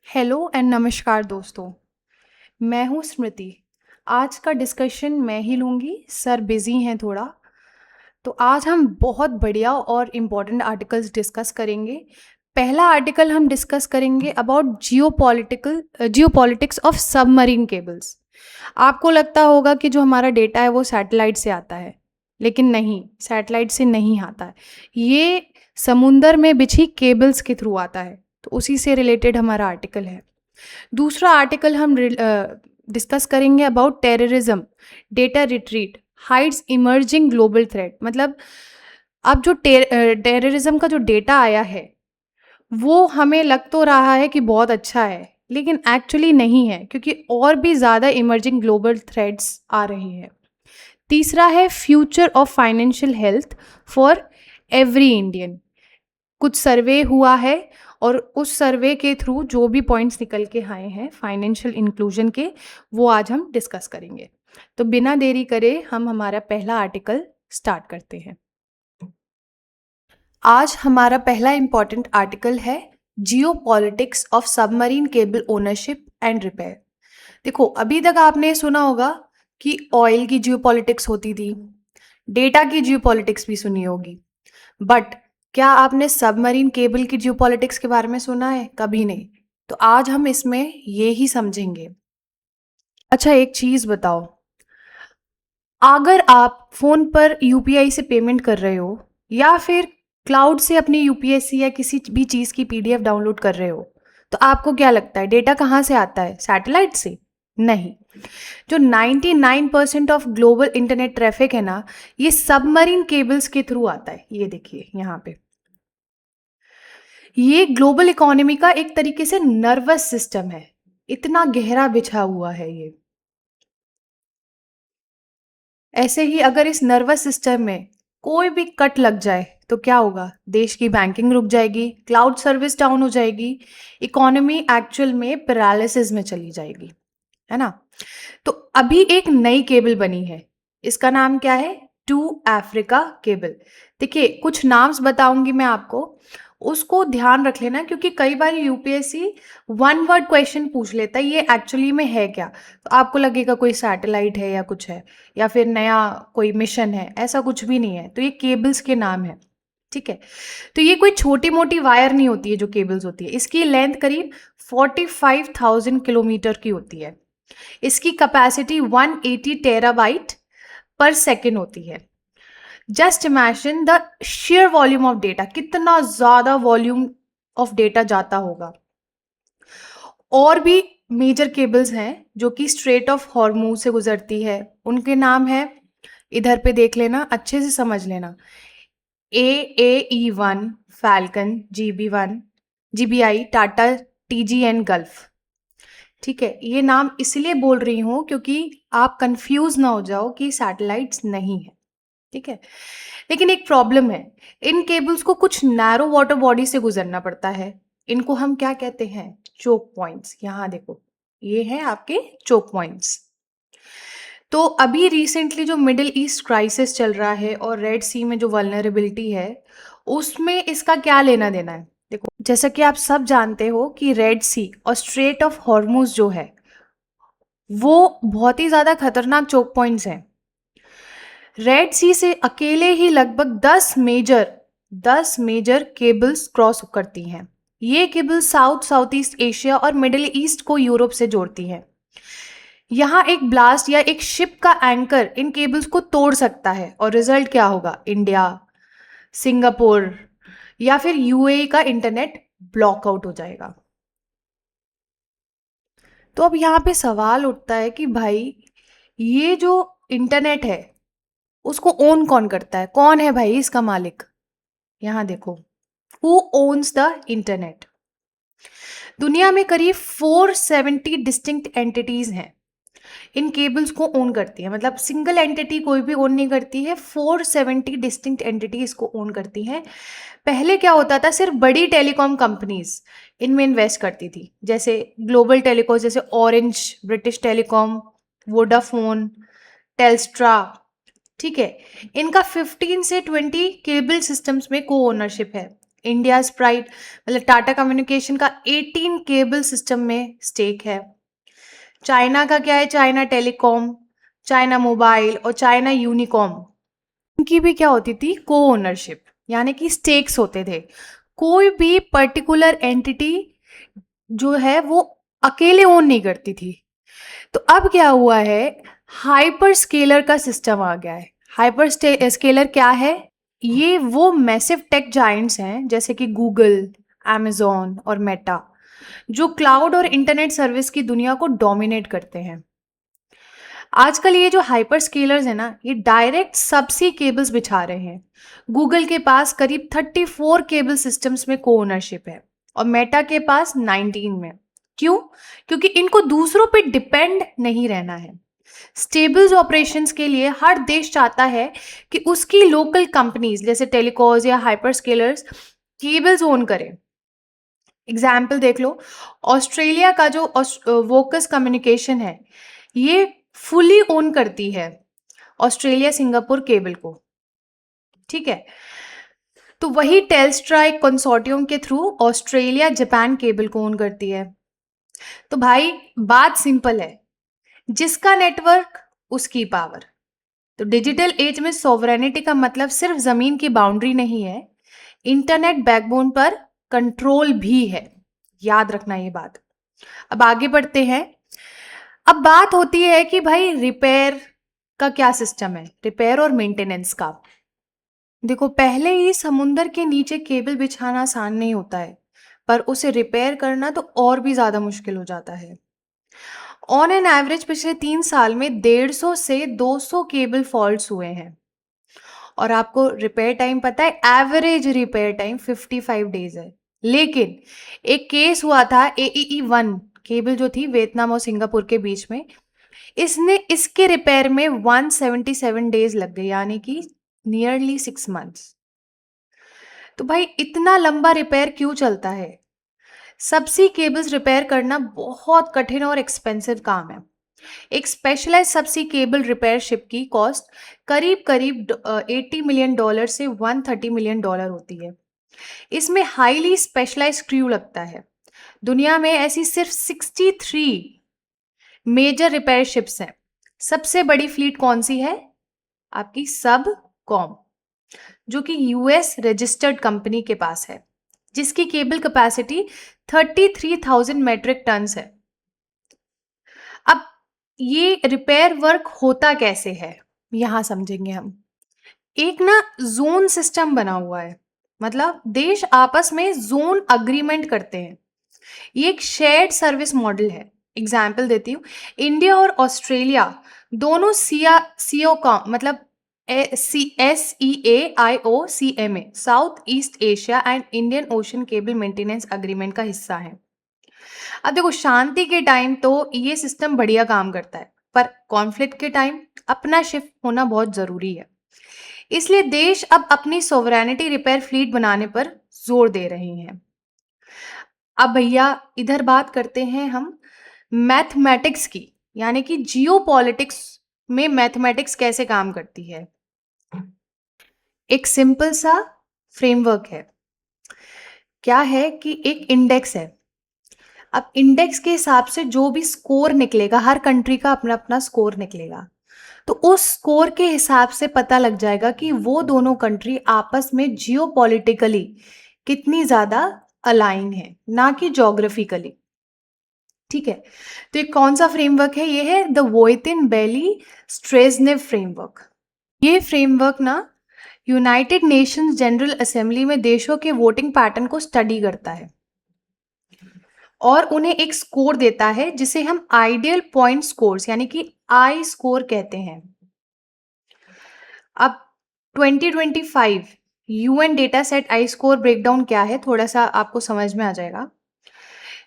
Hello and नमस्कार दोस्तों। मैं हूँ स्मृति। आज का डिस्कशन मैं ही लूँगी, सर बिज़ी हैं थोड़ा। तो आज हम बहुत बढ़िया और इम्पोर्टेंट आर्टिकल्स डिस्कस करेंगे। पहला आर्टिकल हम डिस्कस करेंगे about geopolitics of submarine cables. आपको लगता होगा कि जो हमारा डेटा है वो सैटेलाइट से आता है, लेकिन नहीं, सैटेलाइट से नहीं आता है। ये समुंदर में बिछी केबल्स के थ्रू आता है, तो उसी से रिलेटेड हमारा आर्टिकल है। दूसरा आर्टिकल हम डिस्कस करेंगे about terrorism, data retreat hides emerging global threat. मतलब अब जो टेररिज्म का जो डेटा आया है वो हमें लग तो रहा है कि बहुत अच्छा है, लेकिन एक्चुअली नहीं है, क्योंकि और भी ज़्यादा इमर्जिंग ग्लोबल थ्रेट्स आ रहे हैं। तीसरा है future of financial health for every Indian. कुछ सर्वे हुआ है और उस सर्वे के थ्रू जो भी पॉइंट्स निकल के आए हैं फाइनेंशियल इंक्लूजन के, वो आज हम डिस्कस करेंगे। तो बिना देरी करे हम हमारा पहला आर्टिकल स्टार्ट करते हैं। आज हमारा पहला इंपॉर्टेंट आर्टिकल है geopolitics of submarine cable ownership and repair. देखो, अभी तक आपने सुना होगा कि ऑयल की जियोपॉलिटिक्स होती थी, डेटा की जियोपॉलिटिक्स भी सुनी होगी, बट क्या आपने सबमरीन केबल की जियोपॉलिटिक्स के बारे में सुना है? कभी नहीं। तो आज हम इसमें ये ही समझेंगे। अच्छा, एक चीज बताओ, अगर आप फोन पर यूपीआई से पेमेंट कर रहे हो या फिर क्लाउड से अपनी यूपीएससी या किसी भी चीज की पीडीएफ डाउनलोड कर रहे हो, तो आपको क्या लगता है डेटा कहाँ से आता है? सैटेलाइट से? नहीं। जो 99% ऑफ ग्लोबल इंटरनेट ट्रैफिक है ना, ये सबमरीन केबल्स के थ्रू आता है। ये देखिए यहाँ पे, ये ग्लोबल इकोनॉमी का एक तरीके से नर्वस सिस्टम है, इतना गहरा बिछा हुआ है ये। ऐसे ही अगर इस नर्वस सिस्टम में कोई भी कट लग जाए तो क्या होगा? देश की बैंकिंग रुक जाएगी, क्लाउड सर्विस डाउन हो जाएगी, इकोनॉमी एक्चुअल में पैरालिसिस में चली जाएगी, है ना? तो अभी एक नई केबल बनी है, इसका नाम क्या है? Two Africa cable. देखिए, कुछ नाम्स बताऊंगी मैं आपको, उसको ध्यान रख लेना, क्योंकि कई बार यूपीएससी वन वर्ड क्वेश्चन पूछ लेता है, ये एक्चुअली में है क्या? तो आपको लगेगा कोई सैटेलाइट है या कुछ है, या फिर नया कोई मिशन है। ऐसा कुछ भी नहीं है। तो ये केबल्स के नाम है, ठीक है? तो ये कोई छोटी मोटी वायर नहीं होती है जो केबल्स होती है, इसकी लेंथ करीब 45,000 किलोमीटर की होती है। इसकी कैपेसिटी 180 टेराबाइट पर सेकेंड होती है। Just imagine the share volume of data, कितना ज्यादा वॉल्यूम ऑफ डेटा जाता होगा। और भी मेजर केबल्स हैं जो कि स्ट्रेट ऑफ हॉर्मूज से गुजरती है, उनके नाम है, इधर पे देख लेना, अच्छे से समझ लेना। AAE1 falcon, GB1, GBI Tata, TGN gulf. ठीक है, ये नाम इसलिए बोल रही हूँ क्योंकि आप कंफ्यूज ना हो जाओ कि सैटेलाइट्स नहीं है, ठीक है? लेकिन एक प्रॉब्लम है, इन केबल्स को कुछ नैरो वाटर बॉडी से गुजरना पड़ता है। इनको हम क्या कहते हैं? Choke points. यहाँ देखो, ये हैं आपके चोक पॉइंट्स। तो अभी रिसेंटली जो मिडिल ईस्ट क्राइसिस चल रहा है और रेड सी में जो वल्नरेबिलिटी है, उसमें इसका क्या लेना देना है? देखो, जैसा कि आप सब जानते हो कि रेड सी और स्ट्रेट ऑफ हॉर्मुज जो है वो बहुत ही ज्यादा खतरनाक चोक पॉइंट्स हैं। रेड सी से अकेले ही लगभग 10 मेजर केबल्स क्रॉस करती हैं। ये केबल साउथ ईस्ट एशिया और मिडिल ईस्ट को यूरोप से जोड़ती हैं। यहाँ एक ब्लास्ट या एक शिप का एंकर इन केबल्स को तोड़ सकता है, और रिजल्ट क्या होगा? इंडिया, सिंगापुर या फिर यूएई का इंटरनेट ब्लॉकआउट हो जाएगा। तो अब यहाँ पे सवाल उठता है कि भाई, ये जो इंटरनेट है उसको ओन कौन करता है? कौन है भाई इसका मालिक? यहां देखो, हु ओन्स द इंटरनेट? दुनिया में करीब 470 डिस्टिंक्ट एंटिटीज हैं, इन केबल्स को ओन करती है। मतलब सिंगल एंटिटी कोई भी ओन नहीं करती है, 470 डिस्टिंक्ट एंटिटीज को ओन करती हैं। पहले क्या होता था, सिर्फ बड़ी टेलीकॉम कंपनीज इनमें इन्वेस्ट करती थी, जैसे ग्लोबल टेलीकॉम, जैसे orange, British telecom, Vodafone, Telstra, ठीक है? इनका 15 से 20 केबल सिस्टम्स में को ओनरशिप है। इंडिया स्प्राइट मतलब टाटा कम्युनिकेशन का 18 केबल सिस्टम में स्टेक है। चाइना का क्या है, चाइना टेलीकॉम, चाइना मोबाइल और चाइना यूनिकॉम, इनकी भी क्या होती थी, को ओनरशिप, यानी कि स्टेक्स होते थे। कोई भी पर्टिकुलर एंटिटी जो है वो अकेले ओन नहीं करती थी। तो अब क्या हुआ है, हाइपर स्केलर का सिस्टम आ गया है। हाइपर स्केलर क्या है, ये वो मैसिव टेक जायंट्स हैं जैसे कि गूगल, amazon और मेटा, जो क्लाउड और इंटरनेट सर्विस की दुनिया को डोमिनेट करते हैं। आजकल ये जो हाइपर स्केलर्स है ना, ये डायरेक्ट सबसी केबल्स बिछा रहे हैं। गूगल के पास करीब 34 केबल सिस्टम्स में को ओनरशिप है और मेटा के पास 19 में। क्यों? क्योंकि इनको दूसरों पे डिपेंड नहीं रहना है। स्टेबल्स ऑपरेशंस के लिए हर देश चाहता है कि उसकी लोकल कंपनीज जैसे टेलीकॉज या हाइपर स्केलर्स केबल्स ओन करें। एग्जाम्पल देख लो, ऑस्ट्रेलिया का जो वोकस कम्युनिकेशन है, ये फुली ओन करती है ऑस्ट्रेलिया सिंगापुर केबल को। ठीक है, तो वही टेलस्ट्रा एक कंसोर्टियम के थ्रू ऑस्ट्रेलिया जापान केबल को ओन करती है। तो भाई बात सिंपल है, जिसका नेटवर्क उसकी पावर। तो डिजिटल एज में सॉवरेनिटी का मतलब सिर्फ जमीन की बाउंड्री नहीं है, इंटरनेट बैकबोन पर कंट्रोल भी है। याद रखना ये बात। अब आगे बढ़ते हैं। अब बात होती है कि भाई रिपेयर का क्या सिस्टम है, रिपेयर और मेंटेनेंस का। देखो, पहले ही समुंदर के नीचे केबल बिछाना आसान नहीं होता है, पर उसे रिपेयर करना तो और भी ज्यादा मुश्किल हो जाता है। ऑन एन एवरेज पिछले 3 साल में 150 से 200 केबल फॉल्ट्स हुए हैं। और आपको रिपेयर टाइम पता है, एवरेज रिपेयर टाइम 55 डेज है। लेकिन एक केस हुआ था AEE-1 केबल जो थी वियतनाम और सिंगापुर के बीच में, इसके रिपेयर में 177 डेज लग गए, यानी कि नियरली 6 मंथ्स। तो भाई इतना लंबा रिपेयर क्यों चलता है? सबसी केबल्स रिपेयर करना बहुत कठिन और एक्सपेंसिव काम है। एक स्पेशलाइज सबसी केबल रिपेयर शिप की कॉस्ट करीब करीब $80 मिलियन से $130 मिलियन होती है। इसमें हाईली स्पेशलाइज क्रू लगता है। दुनिया में ऐसी सिर्फ 63 मेजर रिपेयर शिप्स हैं। सबसे बड़ी फ्लीट कौन सी है? आपकी सब कॉम, जो कि यूएस रजिस्टर्ड कंपनी के पास है, जिसकी केबल कैपेसिटी 33,000 मेट्रिक टन्स है। अब ये रिपेयर वर्क होता कैसे है, यहां समझेंगे हम। एक ना जोन सिस्टम बना हुआ है, मतलब देश आपस में जोन अग्रीमेंट करते हैं। ये एक शेयर्ड सर्विस मॉडल है। एग्जाम्पल देती हूँ, इंडिया और ऑस्ट्रेलिया दोनों सीओ का मतलब SEAIO-CMA south east Asia and Indian ocean cable maintenance agreement का हिस्सा है। अब देखो, शांति के टाइम तो ये सिस्टम बढ़िया काम करता है, पर कॉन्फ्लिक्ट के टाइम अपना शिफ्ट होना बहुत जरूरी है। इसलिए देश अब अपनी सोवरेनिटी रिपेयर फ्लीट बनाने पर जोर दे रहे हैं। अब भैया इधर बात करते हैं हम मैथमेटिक्स की, यानी कि जियोपॉलिटिक्स में मैथमेटिक्स कैसे काम करती है। एक सिंपल सा फ्रेमवर्क है। क्या है कि एक इंडेक्स है। अब इंडेक्स के हिसाब से जो भी स्कोर निकलेगा, हर कंट्री का अपना अपना स्कोर निकलेगा, तो उस स्कोर के हिसाब से पता लग जाएगा कि वो दोनों कंट्री आपस में जियोपॉलिटिकली कितनी ज्यादा अलाइन है, ना कि ज्योग्राफिकली। ठीक है, तो ये कौन सा फ्रेमवर्क है? ये है द वोइटिन बेली स्ट्रेजनेव फ्रेमवर्क। ये फ्रेमवर्क ना यूनाइटेड नेशंस जनरल असेंबली में देशों के वोटिंग पैटर्न को स्टडी करता है और उन्हें एक स्कोर देता है जिसे हम आइडियल पॉइंट स्कोर्स यानी कि आई स्कोर कहते हैं। अब 2025 UN data set I score breakdown क्या है, थोड़ा सा आपको समझ में आ जाएगा।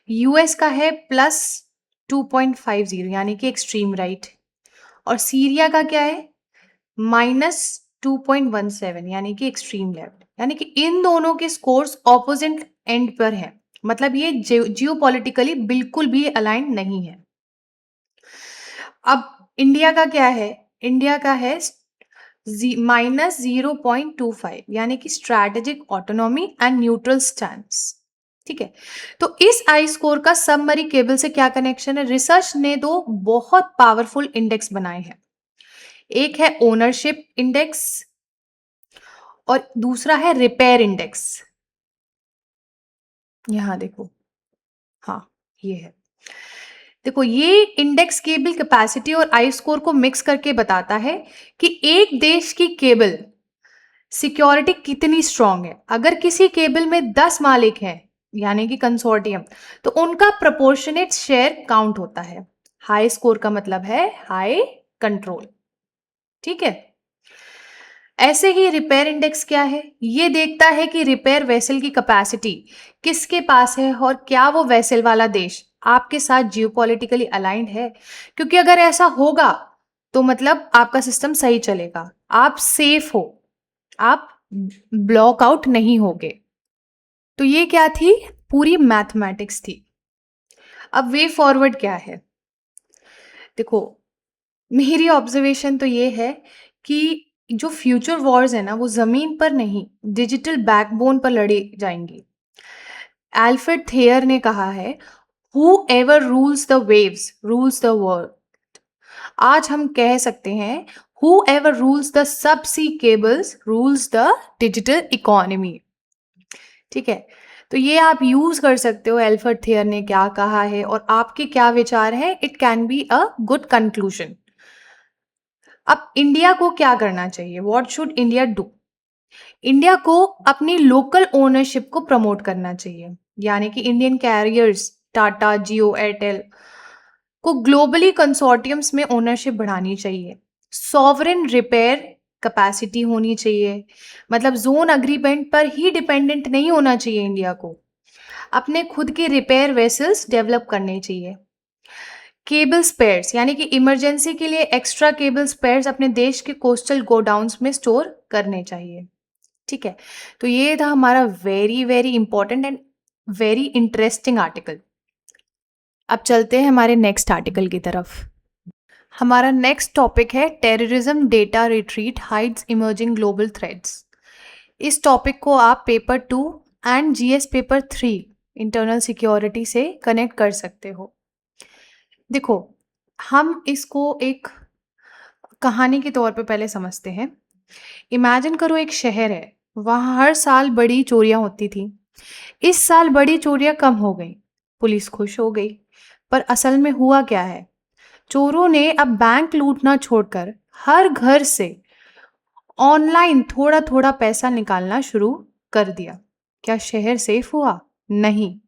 यूएस का है +2.50 यानी कि एक्सट्रीम राइट, और सीरिया का क्या है -2.17 यानी कि एक्सट्रीम लेफ्ट। यानी कि इन दोनों के स्कोर्स ऑपोजिट एंड पर हैं, मतलब ये जियोपॉलिटिकली बिल्कुल भी अलाइन नहीं है। अब इंडिया का क्या है? इंडिया का है -0.25, यानी कि strategic autonomy and neutral stance. ठीक है, तो इस आई स्कोर का सबमरीन केबल से क्या कनेक्शन है? रिसर्च ने दो बहुत पावरफुल इंडेक्स बनाए हैं। एक है ओनरशिप इंडेक्स और दूसरा है रिपेयर इंडेक्स। यहां देखो, हाँ ये है। देखो, ये इंडेक्स केबल कैपेसिटी और आई स्कोर को मिक्स करके बताता है कि एक देश की केबल सिक्योरिटी कितनी स्ट्रांग है। अगर किसी केबल में 10 मालिक हैं, यानी कि कंसोर्टियम, तो उनका प्रोपोर्शनेट शेयर काउंट होता है। हाई स्कोर का मतलब है हाई कंट्रोल। ठीक है, ऐसे ही रिपेयर इंडेक्स क्या है? ये देखता है कि रिपेयर वेसल की कैपेसिटी किसके पास है और क्या वो वेसल वाला देश आपके साथ जियोपॉलिटिकली अलाइंड है। क्योंकि अगर ऐसा होगा तो मतलब आपका सिस्टम सही चलेगा, आप सेफ हो, आप ब्लॉक आउट नहीं होगे। तो ये क्या थी? पूरी मैथमेटिक्स थी। अब वे फॉरवर्ड क्या है? देखो, मेरी ऑब्जर्वेशन तो ये है कि जो फ्यूचर वॉर्स है ना, वो जमीन पर नहीं, डिजिटल बैकबोन पर लड़ी जाएंगी। एल्फ्रेड थेयर ने कहा है, who ever rules the waves rules the world. आज हम कह सकते हैं, who ever rules the subsea cables rules the digital economy. ठीक है, तो ये आप यूज कर सकते हो, एल्फ्रेड थेयर ने क्या कहा है और आपके क्या विचार हैं। It can be a good conclusion. अब इंडिया को क्या करना चाहिए? What should India do? India को अपनी लोकल ओनरशिप को प्रमोट करना चाहिए, यानी कि इंडियन कैरियर्स टाटा, जियो, एयरटेल को ग्लोबली कंसोर्टियम्स में ओनरशिप बढ़ानी चाहिए। सॉवरेन रिपेयर कैपेसिटी होनी चाहिए, मतलब जोन अग्रीमेंट पर ही डिपेंडेंट नहीं होना चाहिए। इंडिया को अपने खुद के रिपेयर वेसल्स डेवलप करने चाहिए। केबल स्पेयर्स, यानी कि इमरजेंसी के लिए एक्स्ट्रा केबल स्पेयर्स अपने देश के कोस्टल गोडाउन्स में स्टोर करने चाहिए। ठीक है, तो ये था हमारा very very important and very interesting article. अब चलते हैं हमारे नेक्स्ट आर्टिकल की तरफ। हमारा नेक्स्ट टॉपिक है terrorism data retreat hides emerging global threats. इस टॉपिक को आप paper 2 and GS paper 3 internal security से कनेक्ट कर सकते हो। देखो, हम इसको एक कहानी के तौर पे पहले समझते हैं। इमेजिन करो, एक शहर है, वहाँ हर साल बड़ी चोरियां होती थी। इस साल बड़ी चोरियां कम हो गई, पुलिस खुश हो गई। पर असल में हुआ क्या है? चोरों ने अब बैंक लूटना छोड़कर हर घर से ऑनलाइन थोड़ा थोड़ा पैसा निकालना शुरू कर दिया। क्या शहर सेफ हुआ? नहीं,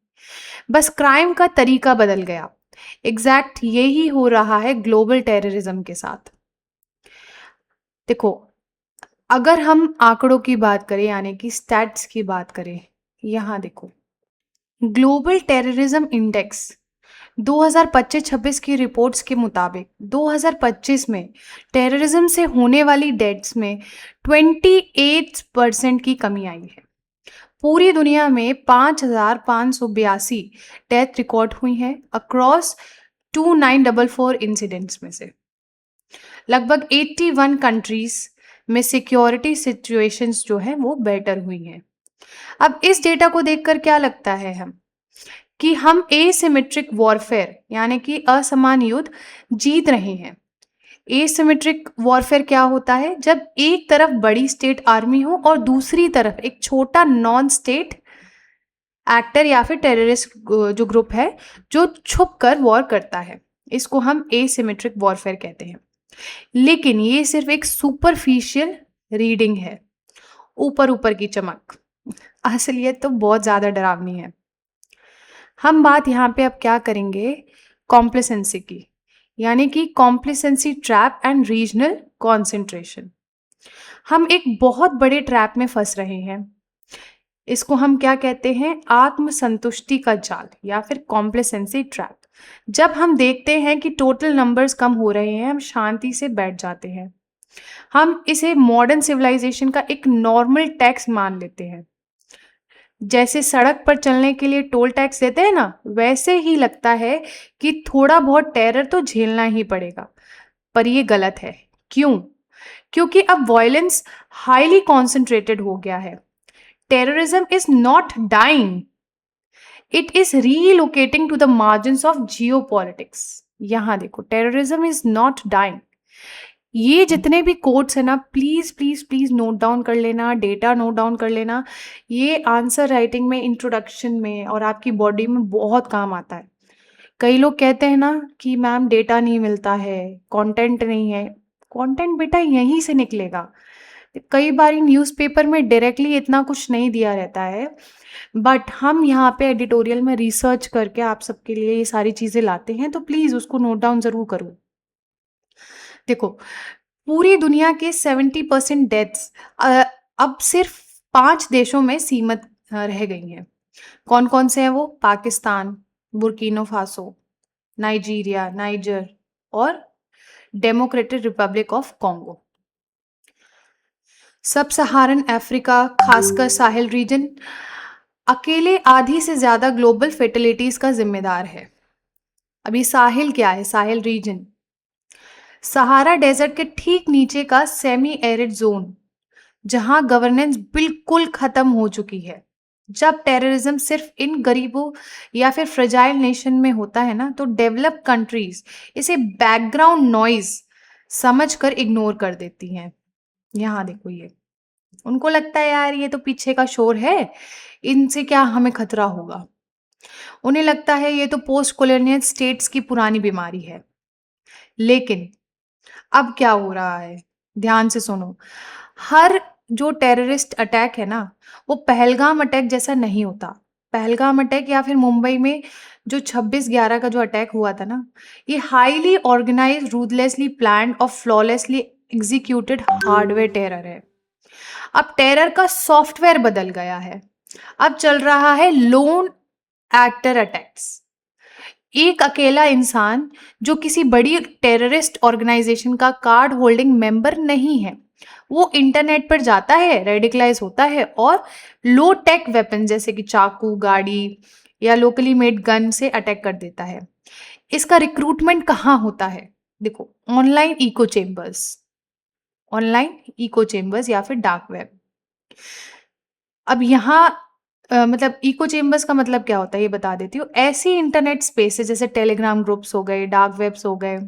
बस क्राइम का तरीका बदल गया। एग्जैक्ट यही हो रहा है ग्लोबल टेररिज्म के साथ। देखो, अगर हम आंकड़ों की बात करें, यानी कि स्टैट्स की बात करें, यहां देखो, ग्लोबल टेररिज्म इंडेक्स 2025-26 की रिपोर्ट्स के मुताबिक 2025 में टेररिज्म से होने वाली डेथ्स में 28% की कमी आई है। पूरी दुनिया में 5,582 डेथ रिकॉर्ड हुई हैं अक्रॉस 2944 इंसिडेंट्स में से। लगभग 81 कंट्रीज में सिक्योरिटी सिचुएशंस जो है वो बेटर हुई हैं। अब इस डेटा को देखकर क्या लगता है कि हम एसिमेट्रिक वॉरफेयर, यानी कि असमान युद्ध जीत रहे हैं। एसिमेट्रिक वॉरफेयर क्या होता है? जब एक तरफ बड़ी स्टेट आर्मी हो और दूसरी तरफ एक छोटा नॉन स्टेट एक्टर या फिर टेररिस्ट जो ग्रुप है जो छुप कर वॉर करता है, इसको हम एसिमेट्रिक वॉरफेयर कहते हैं। लेकिन ये सिर्फ एक सुपरफिशियल रीडिंग है, ऊपर ऊपर की चमक। असलियत तो बहुत ज़्यादा डरावनी है। हम बात यहाँ पे अब क्या करेंगे? कॉम्प्लिसेंसी की, यानी कि complacency trap and regional concentration. हम एक बहुत बड़े ट्रैप में फंस रहे हैं। इसको हम क्या कहते हैं? आत्मसंतुष्टि का जाल या फिर कॉम्प्लिसेंसी ट्रैप। जब हम देखते हैं कि टोटल नंबर्स कम हो रहे हैं, हम शांति से बैठ जाते हैं। हम इसे मॉडर्न सिविलाइजेशन का एक नॉर्मल टैक्स मान लेते हैं। जैसे सड़क पर चलने के लिए टोल टैक्स देते हैं ना, वैसे ही लगता है कि थोड़ा बहुत टेरर तो झेलना ही पड़ेगा। पर ये गलत है। क्यों? क्योंकि अब वॉयलेंस हाईली कॉन्सेंट्रेटेड हो गया है। Terrorism is not dying, it is relocating to the margins of geopolitics. यहां देखो, टेररिज्म इज नॉट डाइंग। ये जितने भी कोट्स है ना, please please please note down कर लेना, डेटा नोट डाउन कर लेना। ये आंसर राइटिंग में, इंट्रोडक्शन में और आपकी बॉडी में बहुत काम आता है। कई लोग कहते हैं ना कि मैम डेटा नहीं मिलता है, कंटेंट नहीं है। कंटेंट बेटा यहीं से निकलेगा। कई बार न्यूज़पेपर में डायरेक्टली इतना कुछ नहीं दिया रहता है, बट हम यहाँ पे एडिटोरियल में रिसर्च करके आप सबके लिए ये सारी चीज़ें लाते हैं, तो प्लीज़ उसको नोट डाउन ज़रूर करो। देखो, पूरी दुनिया के 70% डेथ्स अब सिर्फ 5 देशों में सीमित रह गई हैं। कौन कौन से हैं वो? पाकिस्तान, बुर्किनो फासो, नाइजीरिया, नाइजर और डेमोक्रेटिक रिपब्लिक ऑफ कॉन्गो। सब सहारन अफ्रीका, खासकर साहिल रीजन, अकेले आधी से ज्यादा ग्लोबल फेर्टिलिटीज का जिम्मेदार है। अभी साहिल क्या है? साहिल रीजन सहारा डेजर्ट के ठीक नीचे का सेमी एरिड जोन, जहां गवर्नेंस बिल्कुल खत्म हो चुकी है। जब टेररिज्म सिर्फ इन गरीबों या फिर फ्रजाइल नेशन में होता है ना, तो डेवलप कंट्रीज इसे बैकग्राउंड नॉइज समझकर इग्नोर कर देती हैं। यहाँ देखो, ये उनको लगता है यार ये तो पीछे का शोर है, इनसे क्या हमें खतरा होगा। उन्हें लगता है ये तो पोस्ट कॉलोनियल स्टेट्स की पुरानी बीमारी है। लेकिन अब क्या हो रहा है, ध्यान से सुनो। हर जो टेररिस्ट अटैक है ना, वो पहलगाम अटैक जैसा नहीं होता। पहलगाम अटैक या फिर मुंबई में जो 26/11 का जो अटैक हुआ था ना, ये हाईली ऑर्गेनाइज्ड, रूथलेसली प्लान्ड और फ्लॉलेसली एग्जीक्यूटेड हार्डवेयर टेरर है। अब टेरर का सॉफ्टवेयर बदल गया है। अब चल रहा है लोन एक्टर अटैक्स। एक अकेला इंसान जो किसी बड़ी टेररिस्ट ऑर्गेनाइजेशन का कार्ड होल्डिंग मेंबर नहीं है, वो इंटरनेट पर जाता है, रेडिकलाइज होता है और लो टेक वेपन जैसे कि चाकू, गाड़ी या लोकली मेड गन से अटैक कर देता है। इसका रिक्रूटमेंट कहाँ होता है? देखो, ऑनलाइन इको चेम्बर्स या फिर डार्क वेब। अब यहाँ मतलब इको चेम्बर्स का मतलब क्या होता है ये बता देती हूँ। ऐसी इंटरनेट स्पेसेस जैसे टेलीग्राम ग्रुप्स हो गए, डार्क वेब्स हो गए,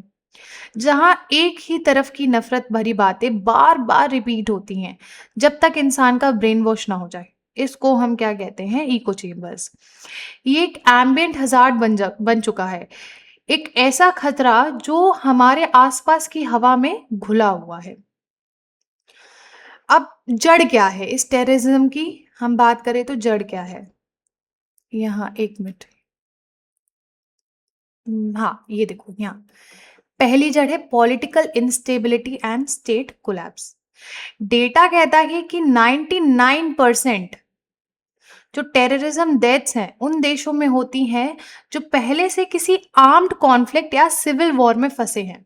जहाँ एक ही तरफ की नफरत भरी बातें बार बार रिपीट होती हैं जब तक इंसान का ब्रेन वॉश ना हो जाए। इसको हम क्या कहते हैं? Echo chambers. ये एक एम्बियंट हजार्ड बन चुका है, एक ऐसा खतरा जो हमारे आसपास की हवा में घुला हुआ है। अब जड़ क्या है इस टेररिज्म की? हम बात करें तो जड़ क्या है? यहाँ एक मिनट। हाँ, ये देखो, यहाँ पहली जड़ है political instability and state collapse. Data कहता है कि 99% जो टेररिज्म डेथ्स हैं उन देशों में होती हैं जो पहले से किसी आर्म्ड कॉन्फ्लिक्ट या सिविल वॉर में फंसे हैं।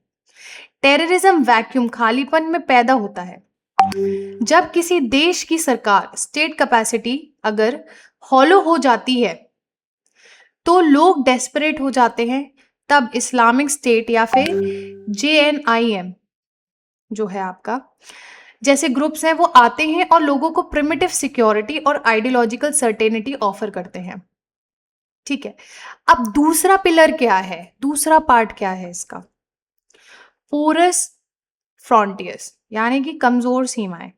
टेररिज्म वैक्यूम, खालीपन में पैदा होता है जब किसी देश की सरकार, स्टेट कैपेसिटी अगर हॉलो हो जाती है तो लोग डेस्परेट हो जाते हैं। तब इस्लामिक स्टेट या फिर JNIM जो है आपका, जैसे ग्रुप्स हैं, वो आते हैं और लोगों को प्रिमिटिव सिक्योरिटी और आइडियोलॉजिकल सर्टेनिटी ऑफर करते हैं। ठीक है, अब दूसरा पिलर क्या है? दूसरा पार्ट क्या है इसका? पोरस फ्रंटियर्स, यानी कि कमजोर सीमाएं।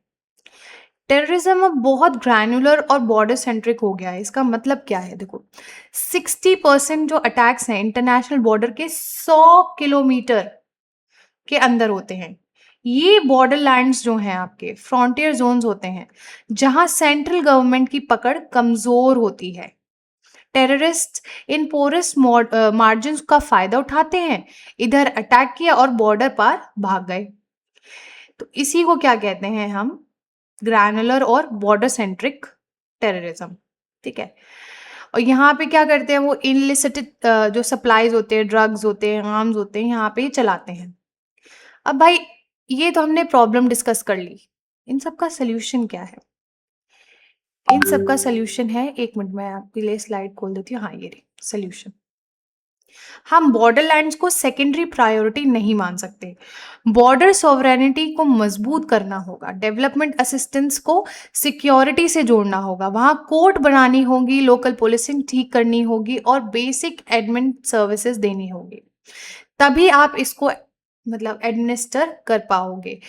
टेररिज्म अब बहुत ग्रैनुलर और बॉर्डर सेंट्रिक हो गया है। इसका मतलब क्या है? देखो, 60% जो अटैक्स हैं इंटरनेशनल बॉर्डर के 100 किलोमीटर के अंदर होते हैं। ये बॉर्डर लैंड्स जो हैं आपके फ्रंटियर जोन्स होते हैं, जहां सेंट्रल गवर्नमेंट की पकड़ कमजोर होती है। टेररिस्ट इन पोरस मार्जिन का फायदा उठाते हैं, इधर अटैक किया और बॉर्डर पार भाग गए। तो इसी को क्या कहते हैं हम? ग्रैनुलर और बॉर्डर सेंट्रिक टेररिज्म। ठीक है, और यहाँ पे क्या करते हैं वो? इनलिसिटेड जो सप्लाईज होते हैं, ड्रग्स होते हैं, आर्म्स होते हैं, यहाँ पे चलाते हैं। अब भाई, ये तो हमने प्रॉब्लम डिस्कस कर ली। इन सब का सोल्यूशन क्या है? इन सब का सोल्यूशन है, एक मिनट में आपके लिए स्लाइड खोल देती हूँ। हाँ, ये रही सोल्यूशन। हम बॉर्डरलैंड्स को सेकेंडरी प्रायोरिटी नहीं मान सकते। बॉर्डर सॉवरेनिटी को मजबूत करना होगा, डेवलपमेंट असिस्टेंस को सिक्योरिटी से जोड़ना होगा, वहाँ कोर्ट बनानी होगी, लोकल पुलिसिंग ठीक करनी होगी और बेसिक एडमिन सर्विसेज देनी होगी। तभी आप इसको मतलब एडमिनिस्टर कर पाओगे।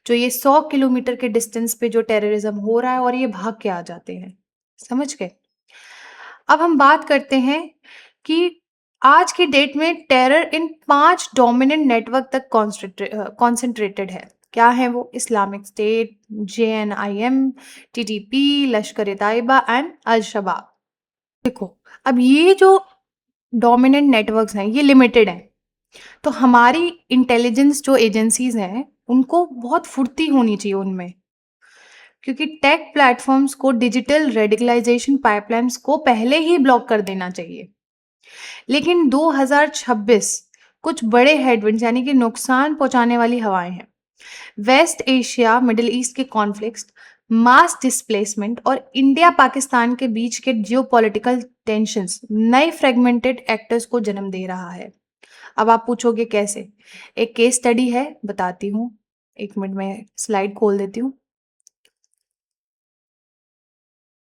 जो ये 100 किलोमीटर के डिस्टेंस पे जो टेररिज्म हो रहा है और ये भाग के आ जाते हैं, समझ गए? अब हम बात करते हैं कि आज की डेट में टेरर इन 5 डोमिनेंट नेटवर्क तक कॉन्सेंट्रेटेड है। क्या है वो? Islamic state, JNIM, TTP, Lashkar A Taiba and अल शबाब। देखो, अब ये जो डोमिनेंट नेटवर्क्स हैं ये लिमिटेड हैं, तो हमारी इंटेलिजेंस जो एजेंसीज हैं उनको बहुत फुर्ती होनी चाहिए उनमें, क्योंकि टेक प्लेटफॉर्म्स को डिजिटल रेडिकलाइजेशन पाइपलाइंस को पहले ही ब्लॉक कर देना चाहिए। लेकिन 2026 कुछ बड़े हेडविंड्स यानी कि नुकसान पहुंचाने वाली हवाएं हैं। वेस्ट एशिया मिडिल ईस्ट के कॉन्फ्लिक्ट्स, मास डिस्प्लेसमेंट और इंडिया पाकिस्तान के बीच के जियोपॉलिटिकल टेंशंस नए फ्रेगमेंटेड एक्टर्स को जन्म दे रहा है। अब आप पूछोगे कैसे? एक केस स्टडी है, बताती हूँ। एक मिनट में स्लाइड खोल देती हूँ।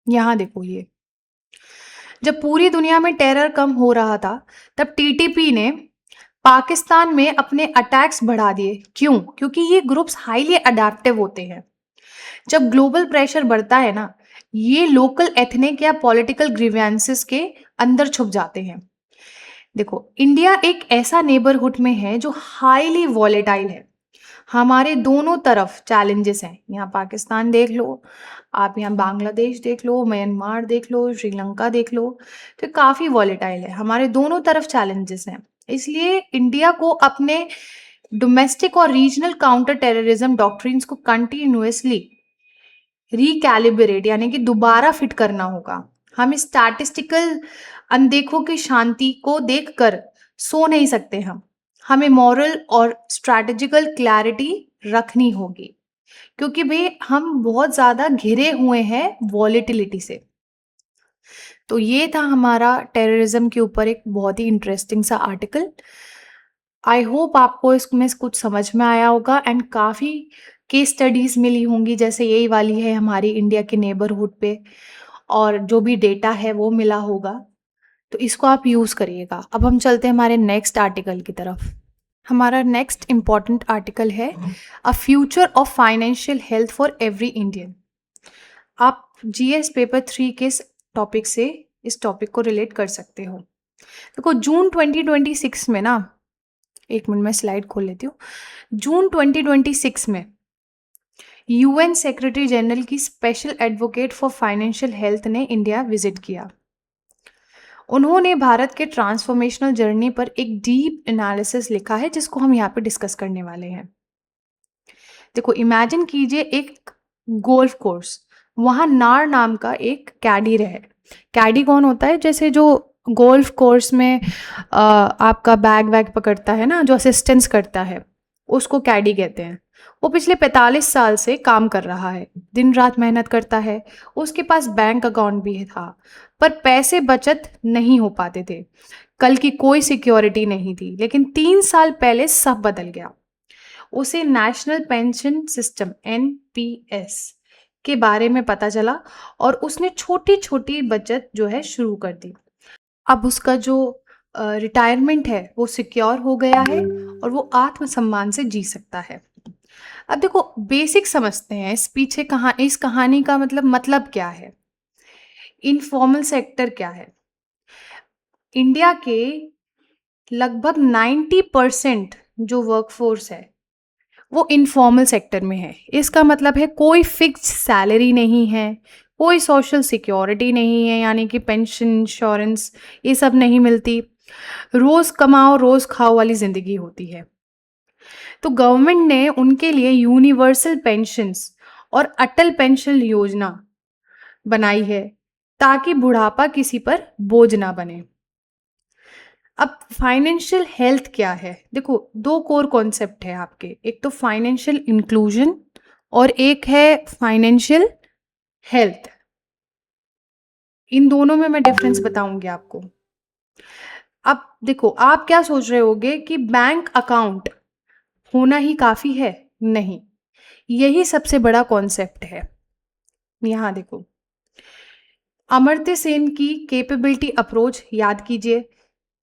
यहाँ देखो, ये जब पूरी दुनिया में टेरर कम हो रहा था तब TTP ने पाकिस्तान में अपने अटैक्स बढ़ा दिए। क्यों? क्योंकि ये ग्रुप्स हाईली अडेप्टिव होते हैं। जब ग्लोबल प्रेशर बढ़ता है ना, ये लोकल एथनिक या पॉलिटिकल ग्रीवेंसेस के अंदर छुप जाते हैं। देखो, इंडिया एक ऐसा नेबरहुड में है जो हाईली वॉलेटाइल है। हमारे दोनों तरफ चैलेंजेस हैं। यहाँ पाकिस्तान देख लो, आप यहाँ बांग्लादेश देख लो, म्यांमार देख लो, श्रीलंका देख लो, तो काफ़ी वॉलेटाइल है। हमारे दोनों तरफ चैलेंजेस हैं। इसलिए इंडिया को अपने डोमेस्टिक और रीजनल काउंटर टेररिज्म डॉक्ट्रिन्स को कंटिन्यूअसली रिकैलिब्रेट यानी कि दोबारा फिट करना होगा। हम स्टैटिस्टिकल अनदेखों की शांति को देखकर सो नहीं सकते। हमें मॉरल और स्ट्रैटेजिकल क्लैरिटी रखनी होगी, क्योंकि भाई हम बहुत ज़्यादा घिरे हुए हैं वॉलेटिलिटी से। तो ये था हमारा टेररिज्म के ऊपर एक बहुत ही इंटरेस्टिंग सा आर्टिकल। आई होप आपको इसमें कुछ समझ में आया होगा एंड काफ़ी केस स्टडीज़ मिली होंगी, जैसे यही वाली है हमारी इंडिया के नेबरहुड पे, और जो भी डेटा है वो मिला होगा, तो इसको आप यूज़ करिएगा। अब हम चलते हैं हमारे नेक्स्ट आर्टिकल की तरफ। हमारा नेक्स्ट इम्पॉर्टेंट आर्टिकल है a future of financial health for every Indian. आप GS पेपर 3 के टॉपिक से इस टॉपिक को रिलेट कर सकते हो। देखो, जून 2026 में ना, एक मिनट में स्लाइड खोल लेती हूँ। जून 2026 में UN सेक्रेटरी जनरल की special advocate for financial health ने इंडिया विजिट किया। उन्होंने भारत के ट्रांसफॉर्मेशनल जर्नी पर एक डीप एनालिसिस लिखा है, जिसको हम यहाँ पे डिस्कस करने वाले हैं। देखो, इमेजिन कीजिए एक गोल्फ कोर्स, वहाँ नार नाम का एक कैडी रहे। कैडी कौन होता है? जैसे जो गोल्फ कोर्स में आपका बैग वैग पकड़ता है ना, जो असिस्टेंस करता है, उसको कैडी कहते हैं। वो पिछले 45 साल से काम कर रहा है, दिन रात मेहनत करता है। उसके पास बैंक अकाउंट भी था, पर पैसे बचत नहीं हो पाते थे। कल की कोई सिक्योरिटी नहीं थी। लेकिन 3 साल पहले सब बदल गया। उसे नेशनल पेंशन सिस्टम NPS के बारे में पता चला और उसने छोटी छोटी बचत जो है शुरू कर दी। अब उसका जो रिटायरमेंट है वो सिक्योर हो गया है और वो आत्मसम्मान से जी सकता है। अब देखो, बेसिक समझते हैं इस पीछे इस कहानी का मतलब क्या है। इनफॉर्मल सेक्टर क्या है? इंडिया के लगभग 90% जो वर्कफोर्स है वो इनफॉर्मल सेक्टर में है। इसका मतलब है कोई फिक्स सैलरी नहीं है, कोई सोशल सिक्योरिटी नहीं है, यानी कि पेंशन, इंश्योरेंस, ये सब नहीं मिलती। रोज़ कमाओ रोज़ खाओ वाली ज़िंदगी होती है। तो गवर्नमेंट ने उनके लिए यूनिवर्सल पेंशन्स और अटल पेंशन योजना बनाई है, ताकि बुढ़ापा किसी पर बोझ ना बने। अब फाइनेंशियल हेल्थ क्या है? देखो, 2 कोर कॉन्सेप्ट है आपके, एक तो फाइनेंशियल इंक्लूजन और एक है फाइनेंशियल हेल्थ। इन दोनों में मैं डिफरेंस बताऊंगी आपको। अब देखो, आप क्या सोच रहे होगे कि बैंक अकाउंट होना ही काफ़ी है? नहीं, यही सबसे बड़ा कॉन्सेप्ट है। यहाँ देखो, अमर्त्य सेन की कैपेबिलिटी अप्रोच याद कीजिए।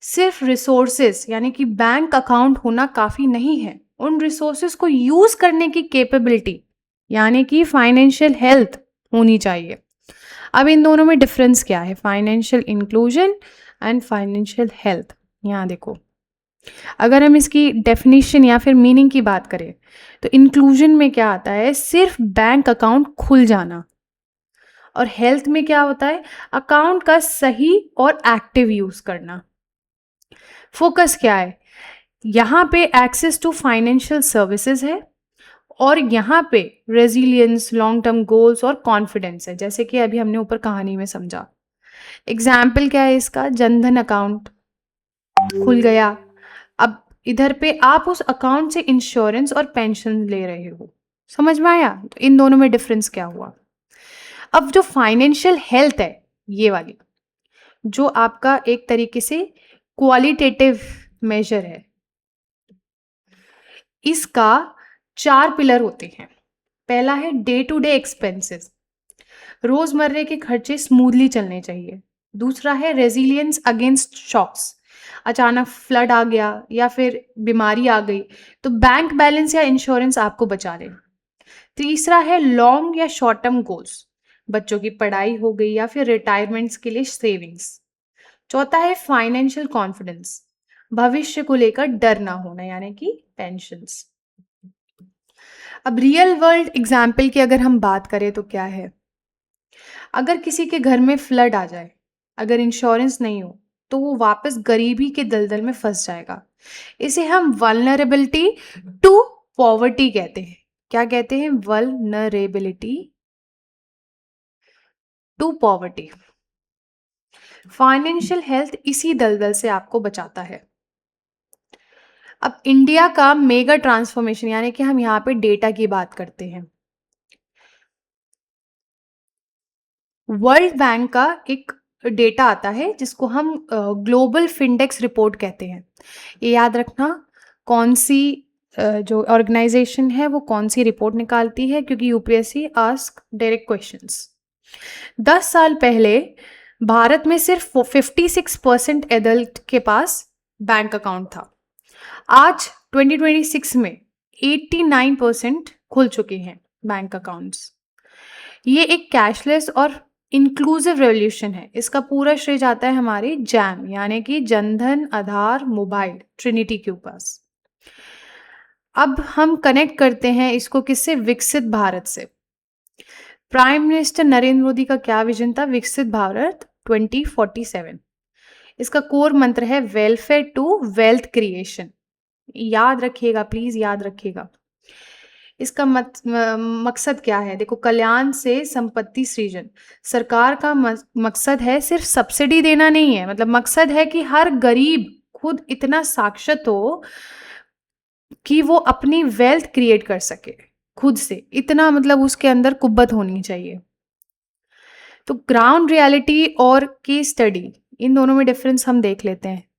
सिर्फ रिसोर्सेज यानी कि बैंक अकाउंट होना काफ़ी नहीं है, उन रिसोर्सेज को यूज़ करने की कैपेबिलिटी यानी कि फाइनेंशियल हेल्थ होनी चाहिए। अब इन दोनों में डिफरेंस क्या है? Financial inclusion and financial health. यहाँ देखो, अगर हम इसकी डेफिनेशन या फिर मीनिंग की बात करें तो इंक्लूजन में क्या आता है? सिर्फ बैंक अकाउंट खुल जाना। और हेल्थ में क्या होता है? अकाउंट का सही और एक्टिव यूज करना। फोकस क्या है? यहाँ पे एक्सेस टू फाइनेंशियल सर्विसेज है और यहाँ पे रेजिलियंस, लॉन्ग टर्म गोल्स और कॉन्फिडेंस है, जैसे कि अभी हमने ऊपर कहानी में समझा। एग्जाम्पल क्या है इसका? जनधन अकाउंट खुल गया, अब इधर पे आप उस अकाउंट से इंश्योरेंस और पेंशन ले रहे हो। समझ में आया? तो इन दोनों में डिफरेंस क्या हुआ? अब जो फाइनेंशियल हेल्थ है, ये वाली, जो आपका एक तरीके से क्वालिटेटिव मेजर है, इसका 4 पिलर होते हैं। पहला है डे टू डे एक्सपेंसेस, रोजमर्रे के खर्चे स्मूथली चलने चाहिए। दूसरा है रेजिलियंस अगेंस्ट शॉक्स, अचानक फ्लड आ गया या फिर बीमारी आ गई तो बैंक बैलेंस या इंश्योरेंस आपको बचा ले। तीसरा है लॉन्ग या शॉर्ट टर्म गोल्स, बच्चों की पढ़ाई हो गई या फिर रिटायरमेंट्स के लिए सेविंग्स। चौथा है फाइनेंशियल कॉन्फिडेंस, भविष्य को लेकर डर ना होना यानी कि पेंशन्स। अब रियल वर्ल्ड एग्जाम्पल की अगर हम बात करें तो क्या है? अगर किसी के घर में फ्लड आ जाए, अगर इंश्योरेंस नहीं हो तो वो वापस गरीबी के दलदल में फंस जाएगा। इसे हम वल्नरेबिलिटी टू पॉवर्टी कहते हैं। क्या कहते हैं? Vulnerability to poverty. Financial health इसी दलदल से आपको बचाता है। अब इंडिया का मेगा ट्रांसफॉर्मेशन यानी कि हम यहाँ पे डेटा की बात करते हैं। वर्ल्ड बैंक का एक डेटा आता है जिसको हम ग्लोबल फिंडेक्स रिपोर्ट कहते हैं। ये याद रखना, कौन सी जो ऑर्गेनाइजेशन है वो कौन सी रिपोर्ट निकालती है, क्योंकि यूपीएससी आस्क डायरेक्ट क्वेश्चंस। 10 साल पहले भारत में सिर्फ 56% एडल्ट के पास बैंक अकाउंट था। आज 2026 में 89% खुल चुके हैं बैंक अकाउंट्स। ये एक कैशलेस और इंक्लूसिव रेवोल्यूशन है। इसका पूरा श्रेय जाता है हमारे जैम यानी कि जनधन, आधार, मोबाइल, ट्रिनिटी के पास। अब हम कनेक्ट करते हैं इसको किससे? विकसित भारत से। प्राइम मिनिस्टर नरेंद्र मोदी का क्या विजन था? विकसित भारत 2047। इसका कोर मंत्र है वेलफेयर टू वेल्थ क्रिएशन। याद रखिएगा, प्लीज याद रखिएगा। इसका मकसद क्या है? देखो, कल्याण से संपत्ति सृजन। सरकार का मकसद है सिर्फ सब्सिडी देना नहीं है, मतलब मकसद है कि हर गरीब खुद इतना साक्षर हो कि वो अपनी वेल्थ क्रिएट कर सके खुद से। इतना मतलब उसके अंदर कुव्वत होनी चाहिए। तो ग्राउंड रियलिटी और केस स्टडी, इन दोनों में डिफरेंस हम देख लेते हैं।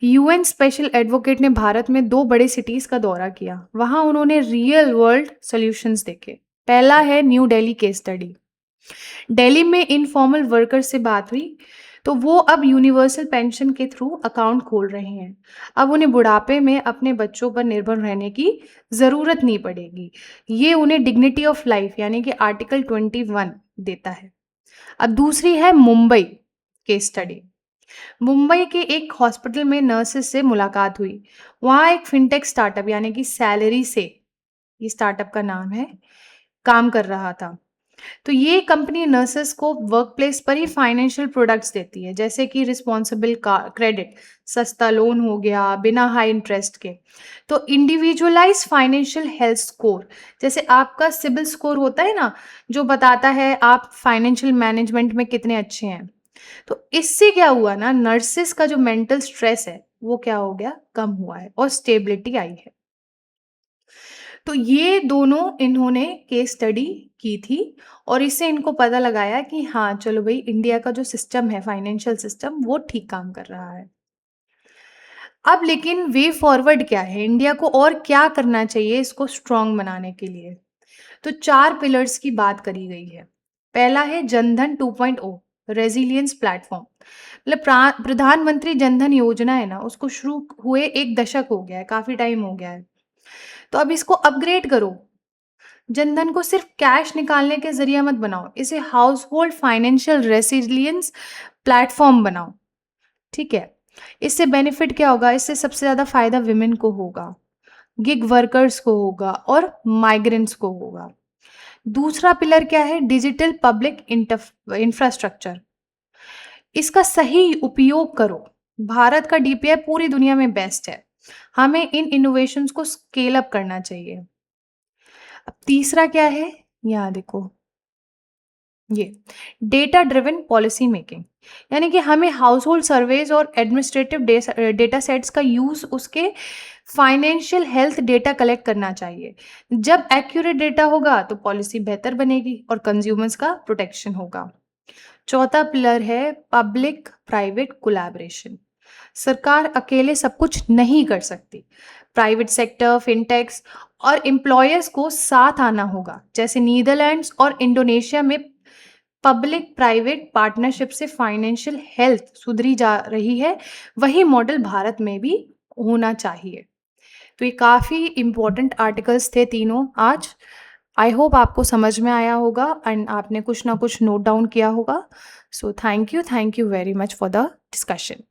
यूएन स्पेशल एडवोकेट ने भारत में 2 बड़े सिटीज का दौरा किया। वहां उन्होंने रियल वर्ल्ड सॉल्यूशंस देखे। पहला है new Delhi case study. Delhi में इनफॉर्मल वर्कर से बात हुई तो वो अब यूनिवर्सल पेंशन के थ्रू अकाउंट खोल रहे हैं। अब उन्हें बुढ़ापे में अपने बच्चों पर निर्भर रहने की ज़रूरत नहीं पड़ेगी। ये उन्हें डिग्निटी ऑफ लाइफ यानी कि आर्टिकल 21 देता है। अब दूसरी है मुंबई केस स्टडी। मुंबई के एक हॉस्पिटल में नर्सेस से मुलाकात हुई। वहाँ एक फिनटेक स्टार्टअप यानी कि सैलरी से, ये स्टार्टअप का नाम है, काम कर रहा था। तो ये कंपनी नर्सेस को वर्क प्लेस पर ही फाइनेंशियल प्रोडक्ट्स देती है, जैसे कि रिस्पॉन्सिबल क्रेडिट, सस्ता लोन हो गया बिना हाई इंटरेस्ट के। तो इंडिविजुअलाइज फाइनेंशियल हेल्थ स्कोर, जैसे आपका सिबिल स्कोर होता है ना, जो बताता है आप फाइनेंशियल मैनेजमेंट में कितने अच्छे हैं। तो इससे क्या हुआ ना, नर्सेस का जो मेंटल स्ट्रेस है वो क्या हो गया? कम हुआ है और स्टेबिलिटी आई है। तो ये दोनों इन्होंने केस स्टडी की थी और इससे इनको पता लगाया कि हाँ चलो भाई, इंडिया का जो सिस्टम है, फाइनेंशियल सिस्टम, वो ठीक काम कर रहा है। अब लेकिन वे फॉरवर्ड क्या है, इंडिया को और क्या करना चाहिए इसको स्ट्रॉन्ग बनाने के लिए? तो 4 पिलर्स की बात करी गई है। पहला है जनधन 2.0 रेजिलियंस प्लेटफॉर्म। मतलब प्रधानमंत्री जनधन योजना है ना, उसको शुरू हुए 1 दशक हो गया है, काफ़ी टाइम हो गया है। तो अब इसको अपग्रेड करो। जनधन को सिर्फ कैश निकालने के ज़रिए मत बनाओ, इसे हाउसहोल्ड फाइनेंशियल रेसिलियंस प्लेटफॉर्म बनाओ, ठीक है? इससे बेनिफिट क्या होगा? इससे सबसे ज़्यादा फ़ायदा विमेन को होगा, गिग वर्कर्स को होगा और माइग्रेंट्स को होगा। दूसरा पिलर क्या है? Digital public infrastructure. इसका सही उपयोग करो। भारत का डीपीआई पूरी दुनिया में बेस्ट है। हमें इन इनोवेशंस को स्केल अप करना चाहिए। अब तीसरा क्या है? यहाँ देखो, ये डेटा ड्रिवन पॉलिसी मेकिंग, यानी कि हमें हाउस होल्ड सर्वेज और एडमिनिस्ट्रेटिव डेटा सेट्स का यूज़ उसके फाइनेंशियल हेल्थ डेटा कलेक्ट करना चाहिए। जब एक्यूरेट डेटा होगा तो पॉलिसी बेहतर बनेगी और कंज्यूमर्स का प्रोटेक्शन होगा। चौथा पिलर है पब्लिक प्राइवेट कोलैबोरेशन। सरकार अकेले सब कुछ नहीं कर सकती। प्राइवेट सेक्टर, फिनटेक्स और एम्प्लॉयर्स को साथ आना होगा। जैसे नीदरलैंड्स और इंडोनेशिया में पब्लिक प्राइवेट पार्टनरशिप से फाइनेंशियल हेल्थ सुधरी जा रही है, वही मॉडल भारत में भी होना चाहिए। तो ये काफ़ी इम्पोर्टेंट आर्टिकल्स थे तीनों आज। आई होप आपको समझ में आया होगा एंड आपने कुछ ना कुछ नोट डाउन किया होगा। So thank you very much for the discussion.